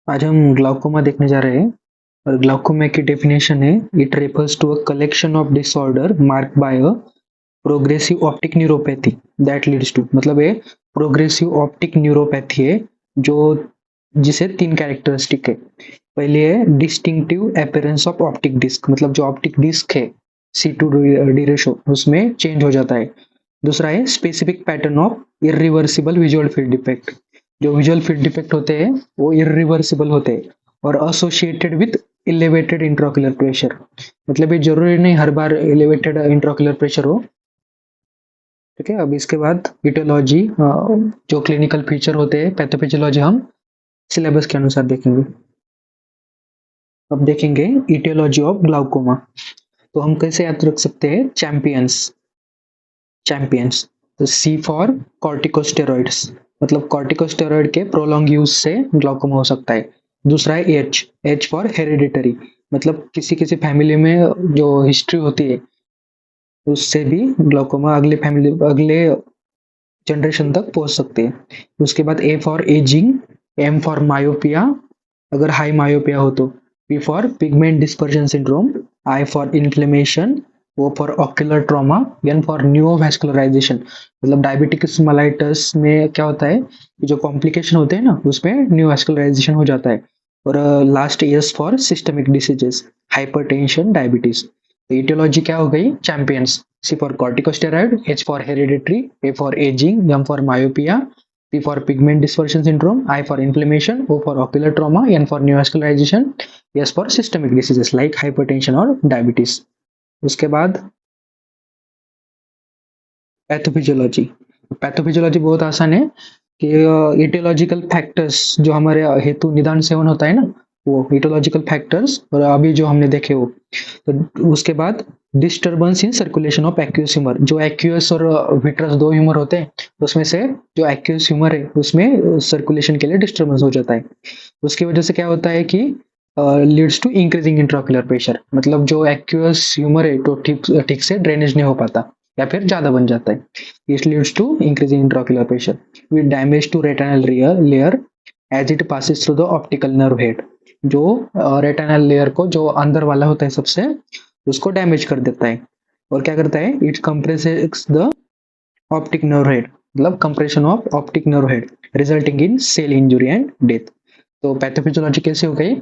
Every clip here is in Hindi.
आज हम ग्लाउकोमा देखने जा रहे हैं और ग्लाउकोमा की डेफिनेशन है it refers to a collection of disorder mark by a progressive optic neuropathy that leads to मतलब ये प्रोग्रेसिव ऑप्टिक न्यूरोपैथी है जो जिसे तीन कैरेक्टरिस्टिक है। पहले है distinctive appearance of optic disc मतलब जो ऑप्टिक डिस्क है C/D रेशो उसमें चेंज हो जाता है। दूसरा है specific pattern of irreversible visual field defect. जो विजुअल फील्ड डिफेक्ट होते हैं वो इरिवर्सिबल होते हैं और associated with elevated intraocular pressure. मतलब ये जरूरी नहीं हर बार एलिवेटेड इंट्राओक्युलर प्रेशर हो। ठीक है, अब इसके बाद इटियोलॉजी जो क्लिनिकल फीचर होते हैं पैथोफिजियोलॉजी हम सिलेबस के अनुसार देखेंगे। अब देखेंगे इटियोलॉजी ऑफ ग्लाउकोमा। तो हम कैसे याद रख सकते हैं चैंपियंस। तो C फॉर कॉर्टिकोस्टेरॉइड्स मतलब कॉर्टिकोस्टेरॉइड के प्रोलॉन्ग यूज से ग्लाउकोमा हो सकता है। दूसरा है H फॉर हेरिडिटरी मतलब किसी किसी फैमिली में जो हिस्ट्री होती है उससे भी ग्लाउकोमा अगले जनरेशन तक पहुंच सकते हैं। उसके बाद A for ageing, M for myopia अगर हाई मायोपिया हो तो, P for pigment dispersion syndrome, I for inflammation, O for ocular trauma, N for neovascularisation मतलब डायबिटिक्स मेलाइटस में क्या होता है कि जो कॉम्प्लिकेशन होते हैं ना उसमें न्यूरोवैस्कुलराइजेशन हो जाता है। और last S for systemic diseases hypertension diabetes. तो etiology क्या हो गई champions. C for corticosteroid, H for hereditary, A for ageing, M for myopia, P for pigment dispersion syndrome, I for inflammation, O for ocular trauma, N for neovascularization, S for systemic diseases like hypertension और diabetes। उसके बाद पैथोफिजियोलॉजी बहुत आसान है कि इटियोलॉजिकल फैक्टर्स जो हमारे हेतु निदान सेवन होता है ना वो इटियोलॉजिकल फैक्टर्स और अभी जो हमने देखे वो। तो उसके बाद disturbance in circulation of aqueous humour. जो एक्यूस और विट्रस दो ह्यूमर होते हैं उसमें से जो एक्यूस ह्यूमर है उसमें सर्कुलेशन के लिए डिस्टर्बेंस हो जाता है। उसकी वजह से क्या होता है कि leads to increasing intraocular pressure मतलब जो एक्यूस ह्यूमर है तो ठीक से ड्रेनेज नहीं हो पाता या फिर ज्यादा बन जाता है। It leads to increasing intraocular pressure with damage to retinal layer as it passes through the optical nerve head। जो रेटिनल लेयर को जो अंदर वाला होता है सबसे उसको डैमेज कर देता है और क्या करता है it compresses the optic nerve head मतलब compression of optic nerve head resulting in cell injury and death. तो पैथोफिजियोलॉजी कैसे हो गई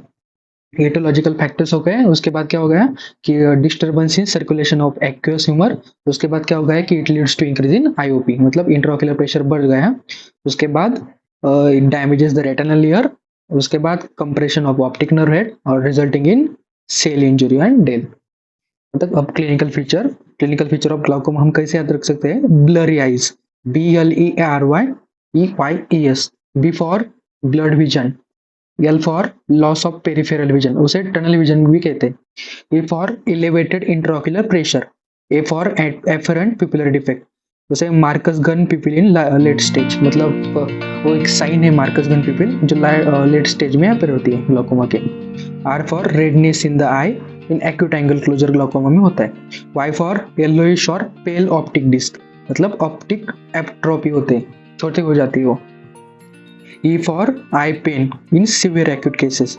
एटोलॉजिकल फैक्टर्स हो गए। उसके बाद क्या हो गया कि disturbance in circulation of aqueous humour. उसके बाद क्या हो गया कि it leads to increase in IOP मतलब इंट्राओक्युलर प्रेशर बढ़ गया। उसके बाद it damages the retinal layer. उसके बाद compression of optic nerve head और resulting in cell injury and death. मतलब अब क्लिनिकल फीचर ऑफ ग्लाउकोमा हम कैसे याद रख सकते हैं blurry eyes BLERYEYES। B for blood vision, L for loss of peripheral vision उसे टनल विजन भी कहते हैं। E for elevated intraocular pressure, A for afferent pupillary defect जैसे Marcus Gunn pupil in late stage मतलब वो एक साइन है मार्कस गन पिपिल जो लेट स्टेज में अपेयर होती है ग्लाउकोमा के। R for redness in the eye in acute angle closure glaucoma में होता है। Y फॉर येलोइश और पेल ऑप्टिक डिस्क मतलब ऑप्टिक एप्ट्रोपी होते हैं छोटे हो जाती है वो। E for eye pain in severe acute cases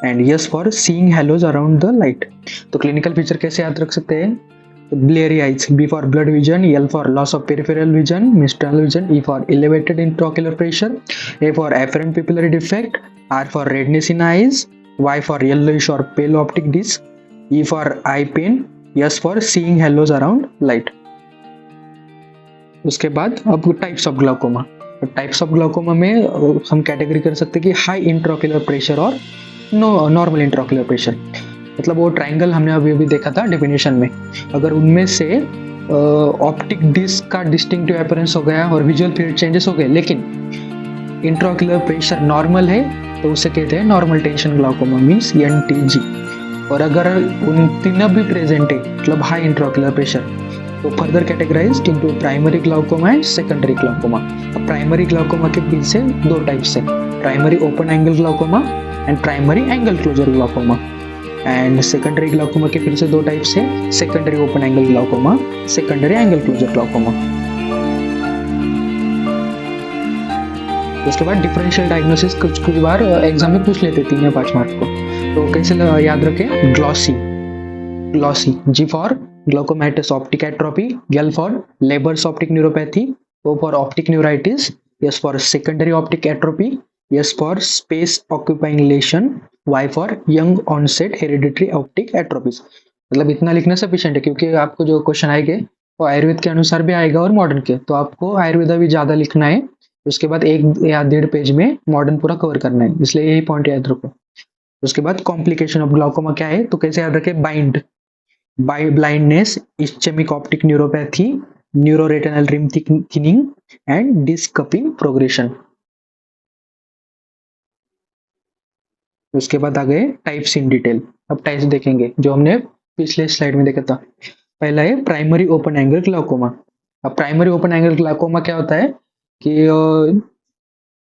and S for seeing halos around the light। तो क्लिनिकल फीचर कैसे याद रख सकते हैं ब्लेरी eyes, B for blood vision, L for loss of peripheral vision, mistal vision, E for elevated intraocular pressure, A for afferent pupillary defect, R for redness in eyes, Y for yellowish or pale optic disc, E for eye pain, S for seeing halos around light। उसके बाद अब types of glaucoma. Types of glaucoma में हम कैटेगरी कर सकते हैं कि हाई इंट्राओक्युलर प्रेशर और नॉर्मल इंट्राओक्युलर प्रेशर मतलब वो ट्रायंगल हमने अभी देखा था डेफिनेशन में। अगर उनमें से ऑप्टिक डिस्क का डिस्टिंक्टिव अपीयरेंस हो गया और विजुअल फील्ड चेंजेस हो गए लेकिन इंट्राओक्युलर प्रेशर नॉर्मल है तो उसे कहते हैं normal tension glaucoma means NTG। और अगर उन तीनों भी प्रेजेंट है मतलब हाई इंट्राओक्युलर प्रेशर तो further categorized into primary glaucoma and secondary glaucoma. अब प्राइमरी ग्लाउकोमा के पीछे दो टाइप्स है primary open angle glaucoma and primary angle closure glaucoma. And secondary glaucoma के फिर से दो टाइप्स है secondary open angle glaucoma, secondary angle closure glaucoma. उसके बाद डिफरेंशियल डायग्नोसिस कुछ कुछ बार एग्जाम में पूछ लेते 3 या 5 मार्क को, तो कैसे याद रखें? Glossy, glossy, G for glaucomatous optic atrophy, L for Leber's optic neuropathy, O for optic neuritis, S for secondary optic atrophy, S for space occupying lesion, Y for young onset hereditary optic atrophies. मतलब इतना लिखना सफिशिएंट है, क्योंकि आपको जो क्वेश्चन आएंगे वो आयुर्वेद के अनुसार भी आएगा और मॉडर्न के, तो आपको आयुर्वेदा भी ज्यादा लिखना है। उसके बाद 1 या 1.5 पेज में मॉडर्न पूरा कवर करना है, इसलिए यही पॉइंट याद रखो। उसके बाद कॉम्प्लिकेशन ऑफ ग्लाउकोमा क्या है, तो कैसे याद रखे? Bind, by blindness, ischaemic optic neuropathy, neuroretinal rim thinning and disc cupping progression. उसके बाद आ गए टाइप्स इन डिटेल। अब टाइप्स देखेंगे जो हमने पिछले स्लाइड में देखा था। पहला है प्राइमरी ओपन एंगल ग्लाउकोमा। अब प्राइमरी ओपन एंगल ग्लाउकोमा क्या होता है कि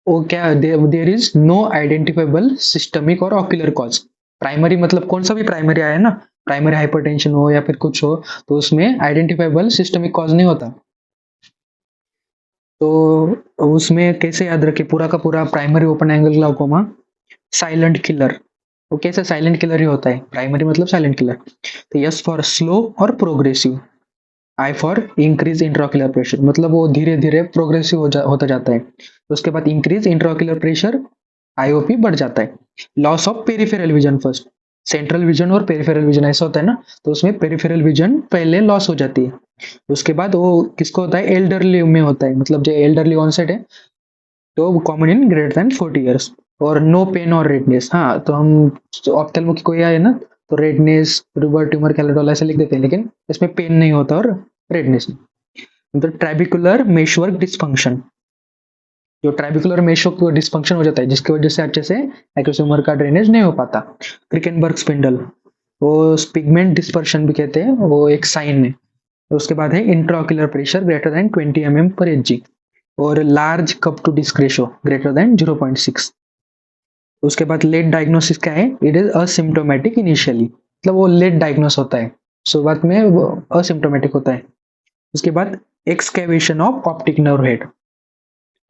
वो क्या, there is no identifiable systemic और ऑक्यूलर कॉज। प्राइमरी मतलब कौन सा भी प्राइमरी आया ना, प्राइमरी हाइपरटेंशन हो या फिर कुछ हो, तो उसमें आइडेंटिफाइबल सिस्टमिक कॉज नहीं होता। तो उसमें कैसे याद रखे पूरा का पूरा primary open angle glaucoma? Silent killer, वो कैसे साइलेंट किलर ही होता है, प्राइमरी मतलब साइलेंट किलर। तो यस फॉर स्लो और progressive, I for increase intraocular pressure, मतलब वो धीरे धीरे प्रोग्रेसिव होता जाता है। तो उसके बाद इंक्रीज इंट्राक्युलर प्रेशर, आईओपी बढ़ जाता है। Loss of peripheral vision first, central vision और पेरिफेरल विजन ऐसा होता है ना, तो उसमें पेरिफेरल विजन पहले लॉस हो जाती है। उसके बाद वो किसको होता है? एल्डरली में होता है, मतलब जो एल्डरली ऑनसेट है, तो common in greater than 40 years. और नो पेन और रेडनेस, हाँ तो हम ऑप्थेल्मो की कोई आए ना, तो रेडनेस, रिवर ट्यूमर, कैलेडोल ऐसे लिख देते हैं, लेकिन इसमें पेन नहीं होता और रेडनेस। मतलब ट्राइबिकुलर मेशवर्क डिस्फंक्शन, जो ट्राइबिकुलर मेशवर्क डिस्फंक्शन हो जाता है, जिसकी वजह से अच्छे से एक्यूसिमर का ड्रेनेज नहीं हो पाता। क्रिकेनबर्ग स्पिंडल, वो पिगमेंट डिस्पर्शन भी कहते हैं, वो एक साइन है। उसके बाद है intraocular pressure greater than 20 mm पर एच, और large cup to disc ratio greater than 0.6। उसके बाद लेट डायग्नोसिस क्या है? इट इज असिम्टोमेटिक इनिशियली, मतलब वो लेट डायग्नोस होता है, शुरुआत में वो असिम्टोमेटिक होता है। उसके बाद excavation of optic nerve head,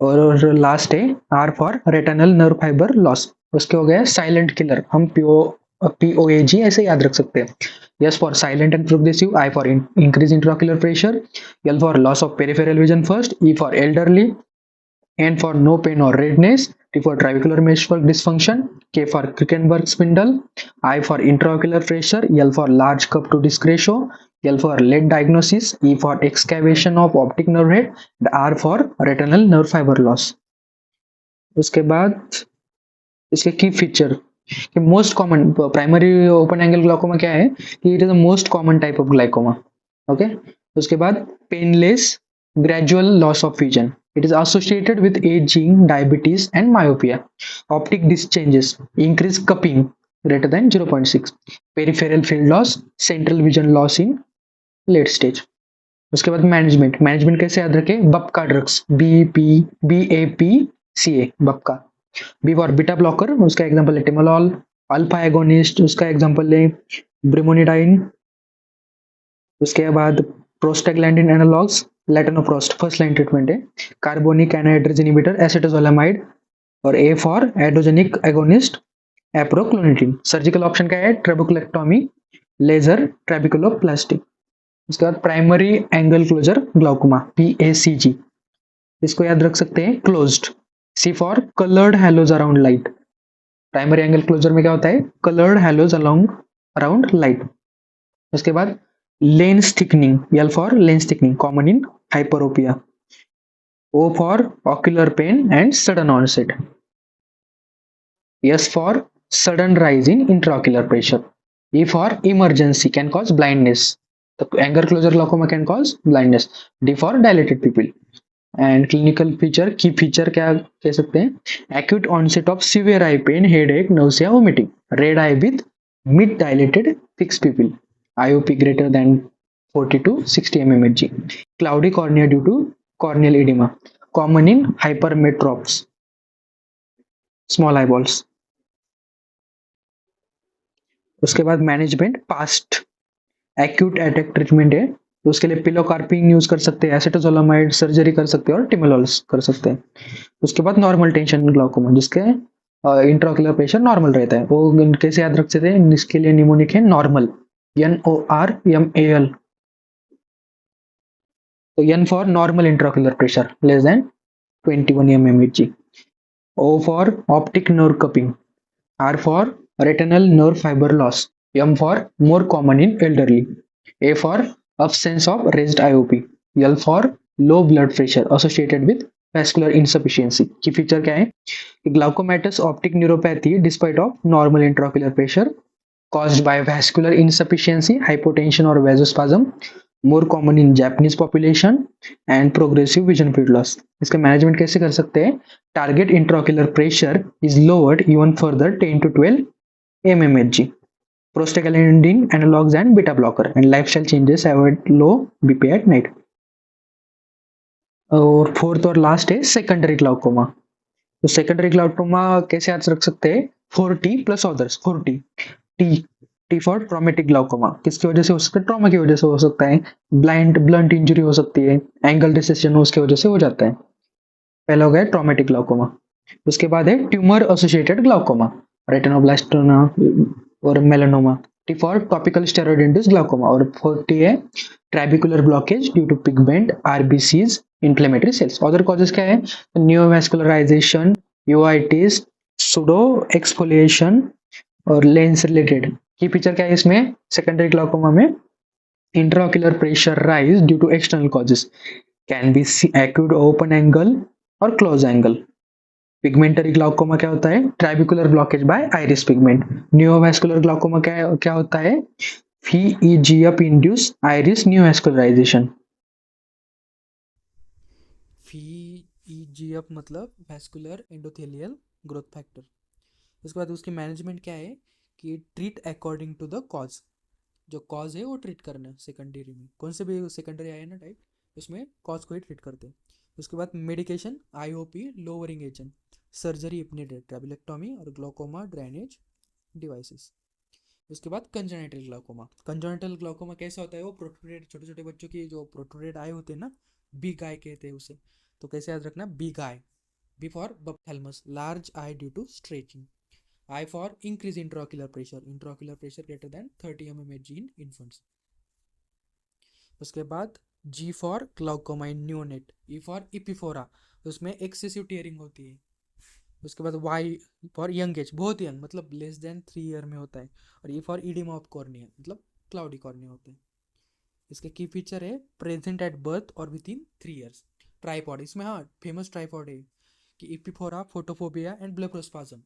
और लास्ट है R for retinal nerve fibre loss. उसके हो गए साइलेंट किलर, हम POAG ऐसे याद रख सकते हैं। S for silent and progressive, I for increase intraocular pressure, L for loss of peripheral vision first, E for elderly, N for no pain or redness, T for trabecular meshwork dysfunction, K for Krickenberg spindle, I for intraocular pressure, L for large cup to disc ratio, L for late diagnosis, E for excavation of optic nerve head, and R for retinal nerve fiber loss. उसके बाद इसके की फीचर कि most common primary open angle glaucoma क्या है कि it is the most common type of glaucoma. Okay, उसके बाद painless gradual loss of vision, it is associated with aging, diabetes and myopia. Optic disc changes, increase cupping greater than 0.6, peripheral field loss, central vision loss in late stage. उसके बाद मैनेजमेंट कैसे याद रखें? BAPCA drugs, BAPCA, BAPCA. B for beta blocker, उसका एग्जांपल है टिमोलॉल। अल्फा एगोनिस्ट, उसका एग्जांपल है ब्रिमोनिडाइन। उसके बाद prostaglandin analogues, latanoprost first line treatment है। कार्बोनिक एनहाइड्रेज इनहिबिटर एसिटोजोलामाइड, और A for adrenergic agonist apraclonidine. Surgical option क्या है? Trabeculectomy, laser, trabeculoplasty. उसके बाद primary angle closure glaucoma, PACG, इसको याद रख सकते हैं closed. C for coloured haloes around light, primary angle closure में क्या होता है? Coloured haloes around light. उसके बाद lens thickening, L for lens thickening, common in hyperopia. O for ocular pain and sudden onset. S for sudden rise in intraocular pressure. E for emergency, can cause blindness. The angle closure glaucoma can cause blindness. D for dilated pupil. And clinical feature, key feature क्या कह सकते हैं? Acute onset of severe eye pain, headache, nausea, vomiting. Red eye with mid dilated fixed pupil. IOP greater than 40 to 60 mmHg. Cloudy cornea due to corneal edema, common in hypermetropes, small eyeballs. उसके बाद management past acute attack treatment है, तो उसके लिए पिलोकार्पिन यूज कर सकते हैं, एसिटोजोलामाइड सर्जरी कर सकते हैं और टिमोलोल्स कर सकते हैं। उसके बाद नॉर्मल टेंशन ग्लाउकोमा, जिसके इंट्राओक्युलर प्रेशर नॉर्मल रहता है, वो कैसे याद रख सकते हैं, इसके लिए निमोनिक है नॉर्मल, NORMAL। तो N for normal intraocular pressure less than 21 mmHg, O for optic nerve cupping, R for retinal nerve fiber loss, M for more common in elderly, A for absence of raised IOP, L for low blood pressure associated with vascular insufficiency। Key feature क्या है? Glaucomatous optic neuropathy despite of normal intraocular pressure caused by vascular insufficiency, hypotension or vasospasm, more common in Japanese population and progressive vision field loss। इसका मैनेजमेंट कैसे कर सकते हैं? Target इंट्राओक्युलर pressure is lowered even further 10 to 12 mmHg, prostaglandin analogs and beta blocker, and lifestyle changes, avoid low BP at night। और फोर्थ और लास्ट है सेकेंडरी ग्लाउकोमा। तो सेकेंडरी ग्लाउकोमा कैसे याद रख सकते हैं? 4T plus others. 4T, T T for traumatic glaucoma, किसकी वजह से हो सकता है? ट्रॉमा की वजह से हो सकता है, ब्लंट इंजरी हो सकती है, एंगल डिसेक्शन उसकी वजह से हो जाता है। पहला हो गया ट्रॉमेटिक ग्लाउकोमा। उसके बाद है ट्यूमर एसोसिएटेड ग्लाउकोमा, रेटिनोब्लास्टोमा और melanoma. T for topical steroid induced glaucoma. और फोर्थ टी है trabecular blockage due to pigment, RBCs, inflammatory cells. Other causes क्या है? न्यूरोवास्कुलराइजेशन, यूआईटीज, सुडो एक्सफोलिएशन और लेंस रिलेटेड। की फीचर क्या है इसमें? सेकेंडरी ग्लाउकोमा में intraocular pressure rise due to external causes, can be acute open angle और क्लोज एंगल। पिगमेंटरी ग्लाउकोमा क्या होता है? Trabecular blockage bye iris pigment. Neurovascular glaucoma क्या होता है? VEGF induce iris neovascularisation. VEGF मतलब वैस्कुलर एंडोथेलियल ग्रोथ फैक्टर। उसके बाद उसकी मैनेजमेंट क्या है कि treat according to the cause, जो कॉज है वो ट्रीट करना है। सेकेंडरी में कौन से भी सेकेंडरी आए ना टाइप, उसमें कॉज को ही ट्रीट करते हैं। उसके बाद medication, IOP lowering agent, surgery if needed, trabeculectomy और ग्लाउकोमा ड्रेनेज डिवाइसेस। उसके बाद कंजेनिटल ग्लाउकोमा। कंजेनिटल ग्लाउकोमा कैसा होता है? वो प्रोट्रूडेड, छोटे छोटे बच्चों की जो प्रोट्रूडेड आई होते हैं ना, बिग आई कहते हैं उसे। तो कैसे याद रखना? Big eye, B for buphthalmos, large eye due to stretching, I for increase intraocular pressure greater than 30 mmHg in infants। उसके बाद G for glaucoma in neonate, E for epiphora, उसमें एक्सेसिव टीयरिंग होती है। उसके बाद Y फॉर यंग एज, बहुत यंग मतलब लेस देन 3 ईयर में होता है। और E for oedema of cornea मतलब क्लाउडी कॉर्निया होते हैं। इसके की फीचर है प्रेजेंट एट बर्थ और विद इन 3 ईयर्स। ट्राईपॉड, इसमें हाँ फेमस ट्राईपॉड है कि epiphora, photophobia and blepharospasm,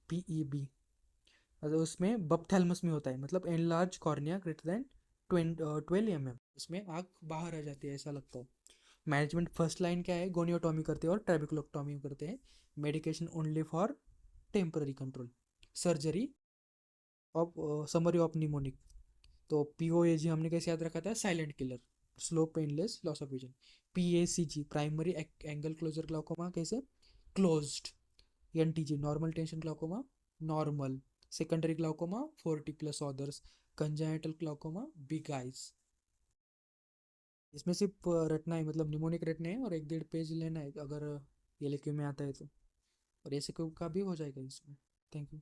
PEB। मतलब उसमें बपथैलमस में होता है, मतलब enlarge cornea greater than 12 mm, उसमें आँख बाहर आ जाती है ऐसा लगता है। मैनेजमेंट फर्स्ट लाइन क्या है? गोनियोटॉमी करते हैं और ट्रेबिकुलोटॉमी करते हैं। Medication only for temporary control, surgery of summary of mnemonic. तो POAG हमने कैसे याद रखा था? Silent killer, slow painless loss of vision. PACG primary angle closure glaucoma कैसे? Closed. NTG normal tension glaucoma, normal. Secondary glaucoma 4T plus others. Congenital glaucoma big eyes. इसमें सिर्फ रटना है, मतलब निमोनिक रटने हैं और 1-1.5 पेज लेना है अगर ये लिखे में आता है तो। और ऐसे का भी हो जाएगा इसमें। Thank you.